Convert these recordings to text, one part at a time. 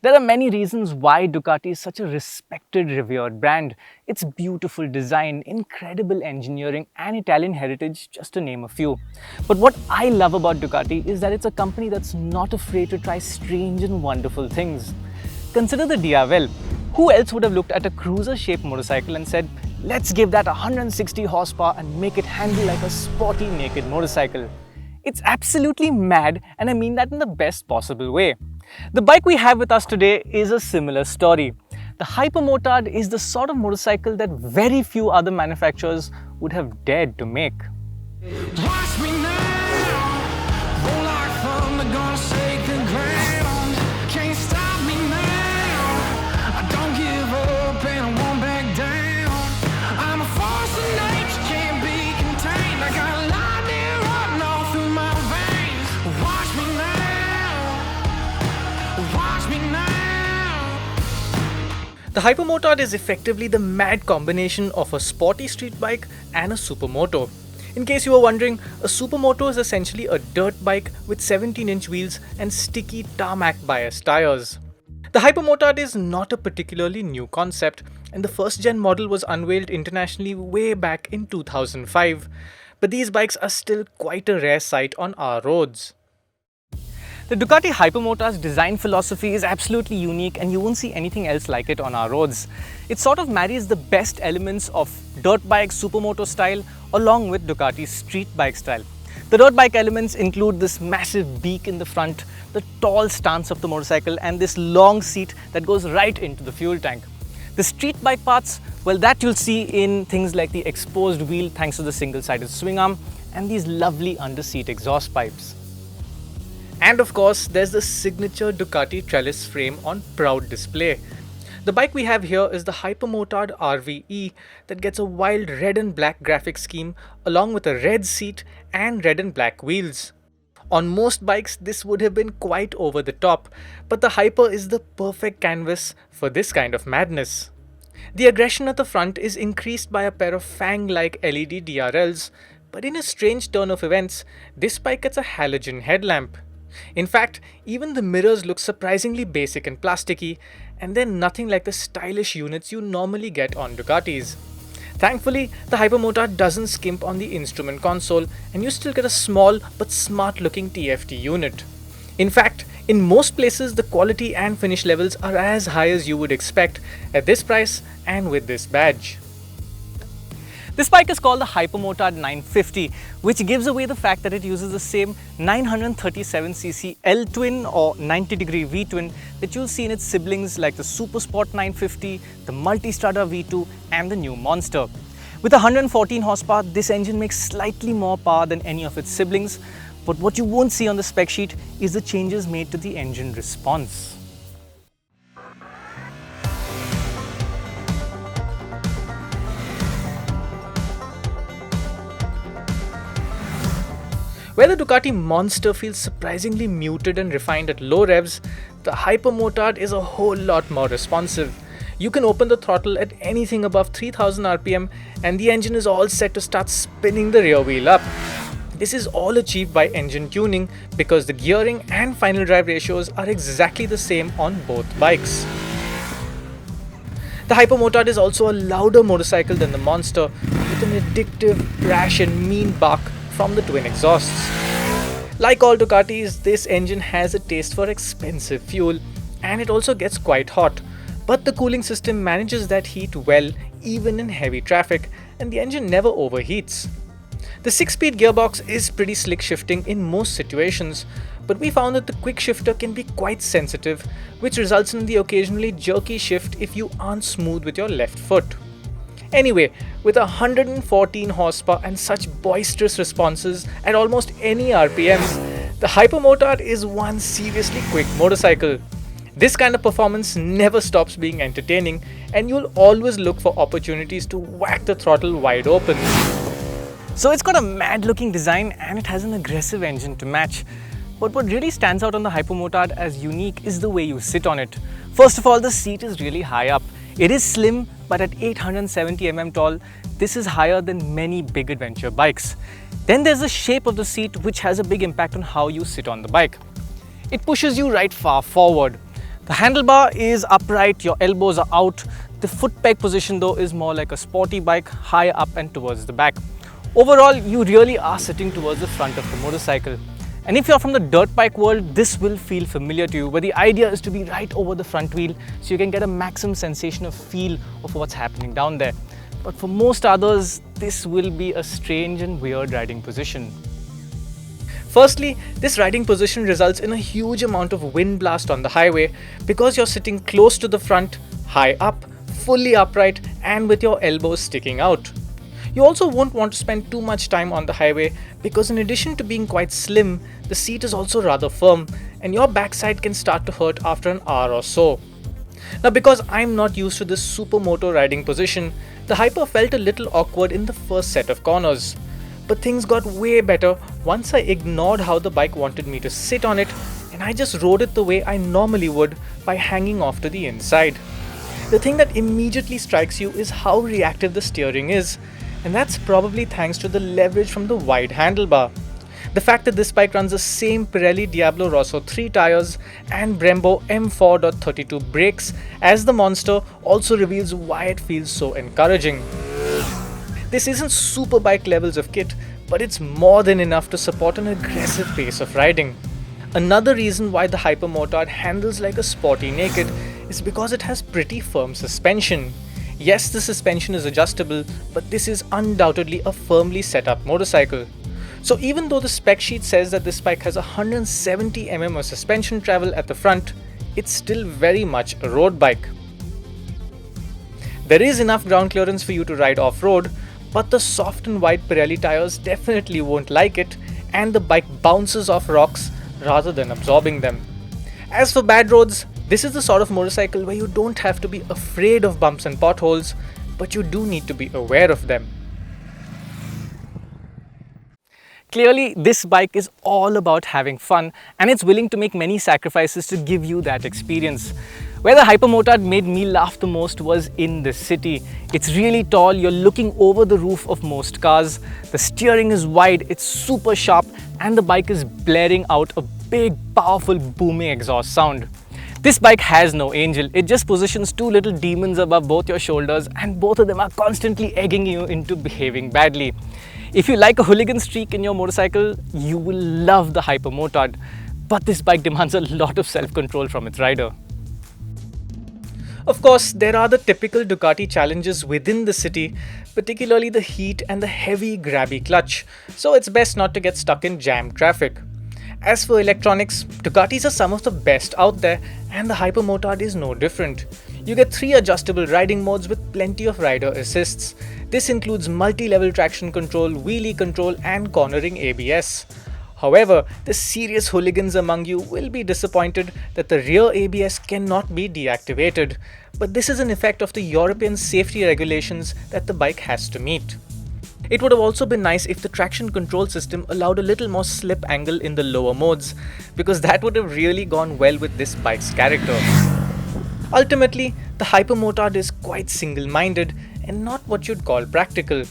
There are many reasons why Ducati is such a respected, revered brand. Its beautiful design, incredible engineering and Italian heritage, just to name a few. But what I love about Ducati is that it's a company that's not afraid to try strange and wonderful things. Consider the Diavel. Who else would have looked at a cruiser-shaped motorcycle and said, let's give that 160 horsepower and make it handle like a sporty naked motorcycle? It's absolutely mad, and I mean that in the best possible way. The bike we have with us today is a similar story. The Hypermotard is the sort of motorcycle that very few other manufacturers would have dared to make. Watch me now, roll like thunder, gonna shake the ground. Can't stop me now, I don't give up and I won't back down. I'm a force of nature, can't be contained. I got lightning running all through my veins. Watch me now, watch me now. The Hypermotard is effectively the mad combination of a sporty street bike and a supermoto. In case you were wondering, a supermoto is essentially a dirt bike with 17-inch wheels and sticky tarmac bias tires. The Hypermotard is not a particularly new concept, and the first-gen model was unveiled internationally way back in 2005. But these bikes are still quite a rare sight on our roads. The Ducati Hypermotard's design philosophy is absolutely unique, and you won't see anything else like it on our roads. It sort of marries the best elements of dirt bike supermoto style along with Ducati's street bike style. The dirt bike elements include this massive beak in the front, the tall stance of the motorcycle, and this long seat that goes right into the fuel tank. The street bike parts, well, that you'll see in things like the exposed wheel thanks to the single-sided swing arm and these lovely under-seat exhaust pipes. And of course, there's the signature Ducati trellis frame on proud display. The bike we have here is the Hypermotard RVE that gets a wild red and black graphic scheme along with a red seat and red and black wheels. On most bikes, this would have been quite over the top, but the Hyper is the perfect canvas for this kind of madness. The aggression at the front is increased by a pair of fang-like LED DRLs, but in a strange turn of events, this bike gets a halogen headlamp. In fact, even the mirrors look surprisingly basic and plasticky, and they're nothing like the stylish units you normally get on Ducatis. Thankfully, the Hypermotard doesn't skimp on the instrument console, and you still get a small but smart looking TFT unit. In fact, in most places the quality and finish levels are as high as you would expect at this price and with this badge. This bike is called the Hypermotard 950, which gives away the fact that it uses the same 937cc L-twin or 90-degree V-twin that you'll see in its siblings like the Supersport 950, the Multistrada V2 and the new Monster. With 114 horsepower, this engine makes slightly more power than any of its siblings, but what you won't see on the spec sheet is the changes made to the engine response. Where the Ducati Monster feels surprisingly muted and refined at low revs, the Hypermotard is a whole lot more responsive. You can open the throttle at anything above 3000 rpm and the engine is all set to start spinning the rear wheel up. This is all achieved by engine tuning because the gearing and final drive ratios are exactly the same on both bikes. The Hypermotard is also a louder motorcycle than the Monster, with an addictive, brash and mean bark from the twin exhausts. Like all Ducatis, this engine has a taste for expensive fuel, and it also gets quite hot, but the cooling system manages that heat well even in heavy traffic, and the engine never overheats. The 6-speed gearbox is pretty slick shifting in most situations, but we found that the quick shifter can be quite sensitive, which results in the occasionally jerky shift if you aren't smooth with your left foot. Anyway, with 114 horsepower and such boisterous responses at almost any RPMs, the Hypermotard is one seriously quick motorcycle. This kind of performance never stops being entertaining, and you'll always look for opportunities to whack the throttle wide open. So it's got a mad looking design and it has an aggressive engine to match. But what really stands out on the Hypermotard as unique is the way you sit on it. First of all, the seat is really high up. It is slim, but at 870 mm tall, this is higher than many big adventure bikes. Then there's the shape of the seat, which has a big impact on how you sit on the bike. It pushes you right far forward. The The handlebar is upright, your elbows are out. The foot peg position though is more like a sporty bike, high up and towards the back. Overall, you really are sitting towards the front of the motorcycle. And if you're from the dirt bike world, this will feel familiar to you, where the idea is to be right over the front wheel so you can get a maximum sensation of feel of what's happening down there. But for most others, this will be a strange and weird riding position. Firstly, this riding position results in a huge amount of wind blast on the highway because you're sitting close to the front, high up, fully upright and with your elbows sticking out. You also won't want to spend too much time on the highway because in addition to being quite slim, the seat is also rather firm and your backside can start to hurt after an hour or so. Now because I'm not used to this supermoto riding position, the Hyper felt a little awkward in the first set of corners. But things got way better once I ignored how the bike wanted me to sit on it and I just rode it the way I normally would by hanging off to the inside. The thing that immediately strikes you is how reactive the steering is, and that's probably thanks to the leverage from the wide handlebar. The fact that this bike runs the same Pirelli Diablo Rosso 3 tires and Brembo M4.32 brakes as the monster also reveals why it feels so encouraging. This isn't super bike levels of kit, but it's more than enough to support an aggressive pace of riding. Another reason why the Hypermotard handles like a sporty naked is because it has pretty firm suspension. Yes, the suspension is adjustable, but this is undoubtedly a firmly set up motorcycle. So even though the spec sheet says that this bike has 170 mm of suspension travel at the front, it's still very much a road bike. There is enough ground clearance for you to ride off-road, but the soft and wide Pirelli tires definitely won't like it, and the bike bounces off rocks rather than absorbing them. As for bad roads, this is the sort of motorcycle where you don't have to be afraid of bumps and potholes, but you do need to be aware of them. Clearly, this bike is all about having fun and it's willing to make many sacrifices to give you that experience. Where the Hypermotard made me laugh the most was in the city. It's really tall, you're looking over the roof of most cars, the steering is wide, it's super sharp and the bike is blaring out a big, powerful, booming exhaust sound. This bike has no angel, it just positions two little demons above both your shoulders and both of them are constantly egging you into behaving badly. If you like a hooligan streak in your motorcycle, you will love the Hypermotard, but this bike demands a lot of self-control from its rider. Of course, there are the typical Ducati challenges within the city, particularly the heat and the heavy grabby clutch, so it's best not to get stuck in jam traffic. As for electronics, Ducatis are some of the best out there and the Hypermotard is no different. You get 3 adjustable riding modes with plenty of rider assists. This includes multi-level traction control, wheelie control and cornering ABS. However, the serious hooligans among you will be disappointed that the rear ABS cannot be deactivated, but this is an effect of the European safety regulations that the bike has to meet. It would have also been nice if the traction control system allowed a little more slip angle in the lower modes, because that would have really gone well with this bike's character. Ultimately, the Hypermotard is quite single-minded and not what you'd call practical.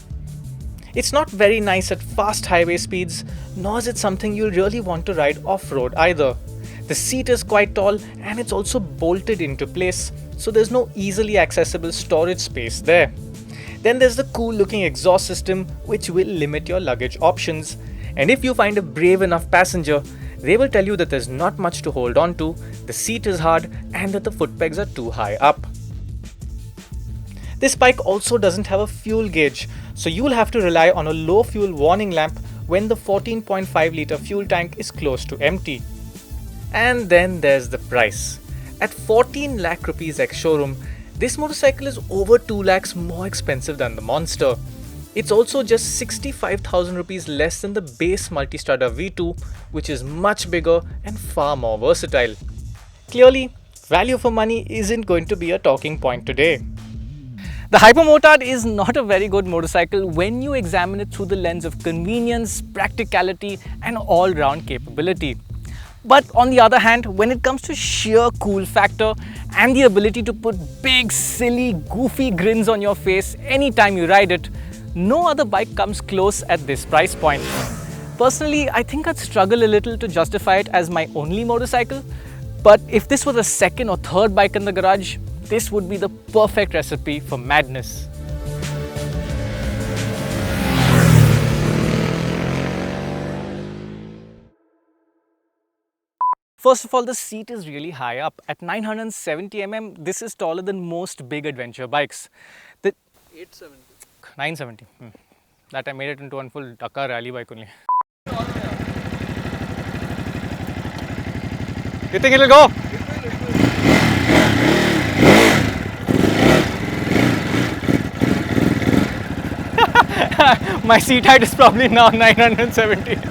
It's not very nice at fast highway speeds, nor is it something you'll really want to ride off-road either. The seat is quite tall and it's also bolted into place, so there's no easily accessible storage space there. Then there's the cool looking exhaust system which will limit your luggage options, and if you find a brave enough passenger, they will tell you that there's not much to hold on to, the seat is hard and that the foot pegs are too high up. This bike also doesn't have a fuel gauge, so you'll have to rely on a low fuel warning lamp when the 14.5 litre fuel tank is close to empty. And then there's the price. At 14 lakh rupees ex-showroom, this motorcycle is over 2 lakhs more expensive than the monster. It's also just 65,000 rupees less than the base Multistrada V2, which is much bigger and far more versatile. Clearly, value for money isn't going to be a talking point today. The Hypermotard is not a very good motorcycle when you examine it through the lens of convenience, practicality and all-round capability. But on the other hand, when it comes to sheer cool factor and the ability to put big, silly, goofy grins on your face anytime you ride it, no other bike comes close at this price point. Personally, I think I'd struggle a little to justify it as my only motorcycle, But if this was a second or third bike in the garage, this would be the perfect recipe for madness. First of all, the seat is really high up. At 970 mm, this is taller than most big adventure bikes. The 870. 970. That I made it into one full Dakar rally bike only. You think it'll go? My seat height is probably now 970.